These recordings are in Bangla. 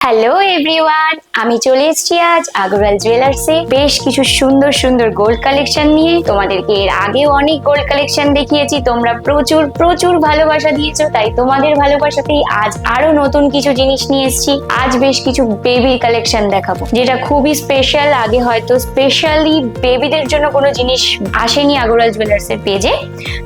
হ্যালো এভরিওয়ান, আমি চলে এসেছি আজ আগরওয়াল জুয়েলার্সে বেশ কিছু সুন্দর সুন্দর গোল্ড কালেকশন নিয়ে। তোমাদেরকে এর আগে অনেক গোল্ড কালেকশন দেখিয়েছি, তোমরা প্রচুর প্রচুর ভালোবাসা দিয়েছো, তাই তোমাদের ভালোবাসাতেই আজ আরো নতুন কিছু জিনিস নিয়ে এসেছি। আজ বেশ কিছু বেবির কালেকশন দেখাবো, যেটা খুবই স্পেশাল। আগে হয়তো স্পেশালি বেবিদের জন্য কোনো জিনিস আসেনি আগরওয়াল জুয়েলার্সের পেজে,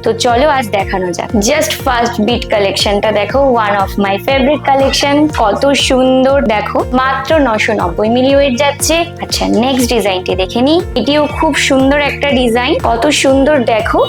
তো চলো আজ দেখানো যাক। জাস্ট ফার্স্ট বিট কালেকশনটা দেখো, one of my favourite collection. কত সুন্দর দেখো, মাত্র 990 মিলি ওয়েট যাচ্ছে। আচ্ছা, নেক্সট ডিজাইনটি দেখে নি। এটিও খুব সুন্দর একটা ডিজাইন, কত সুন্দর দেখো,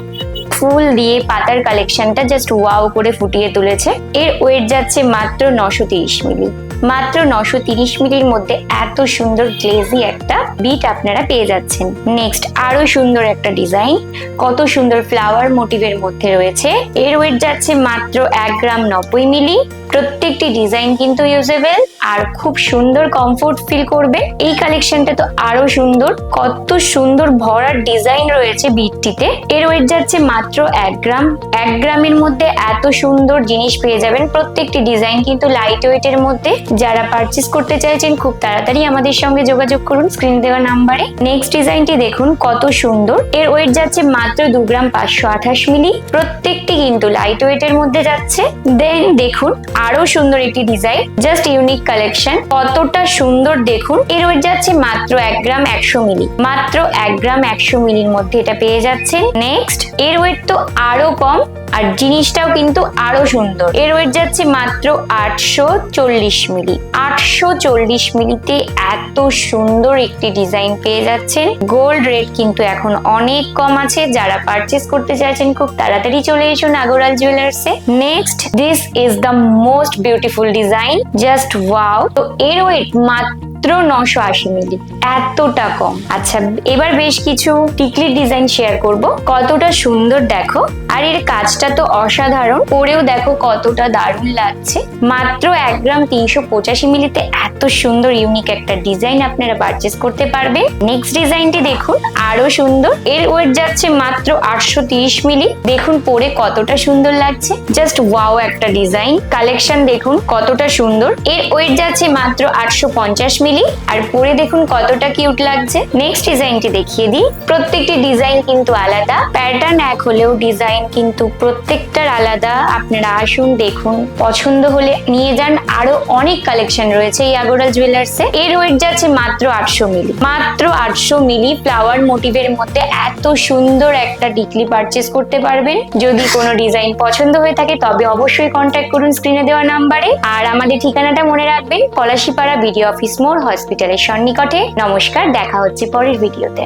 ফুল দিয়ে পাতার কালেকশনটা জাস্ট ওয়াও করে ফুটিয়ে তুলেছে। এর ওয়েট যাচ্ছে মাত্র 930 মিলি। মাত্র 930 মিলির মধ্যে এত সুন্দর গ্লেজি একটা বিট আপনারা পেয়ে যাচ্ছেন। নেক্সট আরো সুন্দর একটা ডিজাইন, কত সুন্দর ফ্লাওয়ার মোটিভের মধ্যে রয়েছে। এর ওয়েট যাচ্ছে মাত্র 1 গ্রাম 90 মিলি। প্রত্যেকটি ডিজাইন কিন্তু ইউজেবল আর খুব সুন্দর কমফোর্ট ফিল করবে। এই কালেকশনটা তো আরো সুন্দর, কত সুন্দর ভরার ডিজাইন রয়েছে বিটটিতে। এর ওয়েট যাচ্ছে মাত্র 1 গ্রাম। 1 গ্রামের মধ্যে এত সুন্দর জিনিস পেয়ে যাবেন। প্রত্যেকটি ডিজাইন কিন্তু লাইট ওয়েটের মধ্যে। যারা পারচেজ করতে চাইছেন খুব তাড়াতাড়ি আমাদের সঙ্গে যোগাযোগ করুন স্ক্রিন দেওয়া নাম্বারে। নেক্সট ডিজাইনটি দেখুন, কত সুন্দর। এর ওয়েট যাচ্ছে মাত্র 2 গ্রাম 528 মিলি। প্রত্যেকটি কিন্তু লাইট ওয়েটের মধ্যে যাচ্ছে। দেন দেখুন আরো সুন্দর একটি ডিজাইন, জাস্ট ইউনিক কালেকশন, কতটা সুন্দর দেখুন। এর ওয়েট যাচ্ছে মাত্র 1 গ্রাম 100 মিলি। মাত্র 1 গ্রাম 100 মিলির মধ্যে এটা পেয়ে যাচ্ছেন। নেক্সট এর ওয়েট তো আরো কম আর জিনিসটাও কিন্তু আরো সুন্দর। এর ওয়েট যাচ্ছে মাত্র 840 মিলি। 840 মিলিতে এত সুন্দর একটি ডিজাইন পেয়ে যাচ্ছেন। গোল্ড রেট কিন্তু এখন অনেক কম আছে, যারা পারচেজ করতে চাইছেন খুব তাড়াতাড়ি চলে এসুন আগরওয়াল জুয়েলার্সে। Next this is the most beautiful design, just wow. তো এর ওয়েট মাত্র 980 মিলি, এতটা কম। আচ্ছা, এবার বেশ কিছু টিকলির ডিজাইন শেয়ার করব। কতটা সুন্দর দেখো, আর এর কাজটা তো অসাধারণ। পরেও দেখো কতটা দারুণ লাগছে। মাত্র 1 গ্রাম 385 মিলিতে এত সুন্দর ইউনিক একটা ডিজাইন আপনারা পারচেজ করতে পারবেন। নেক্সট ডিজাইনটি দেখুন, আরো সুন্দর। এর ওয়েট যাচ্ছে মাত্র 830 মিলি। দেখুন পরে কতটা সুন্দর লাগছে, জাস্ট ওয়াও একটা ডিজাইন। কালেকশন দেখুন কতটা সুন্দর। এর ওয়েট যাচ্ছে মাত্র 850 মিলি। আর পরে দেখুন কতটা কিউট লাগছে। নেক্সট ডিজাইনটি দেখিয়ে দিই। প্রত্যেকটি ডিজাইন কিন্তু আলাদা, প্যাটার্ন এক হলেও ডিজাইন কিন্তু প্রত্যেকটার আলাদা। আপনারা আসুন, দেখুন, পছন্দ হলে নিয়ে যান। আরো অনেক কালেকশন রয়েছে এই আগরওয়াল জুয়েলার্সে। এর ওয়েট যাচ্ছে মাত্র 800 মিলি। মাত্র 800 মিলি ফ্লাওয়ার মোটিভের মধ্যে এত সুন্দর একটা টিকলি পারচেজ করতে পারবেন। যদি কোনো ডিজাইন পছন্দ হয়ে থাকে তবে অবশ্যই কন্ট্যাক্ট করুন স্ক্রিনে দেওয়া নাম্বারে। আর আমাদের ঠিকানাটা মনে রাখবেন, পলাশীপাড়া বিডিও অফিস মোড়, হসপিটালের সন্নিকটে। নমস্কার, দেখা হচ্ছে পরের ভিডিওতে।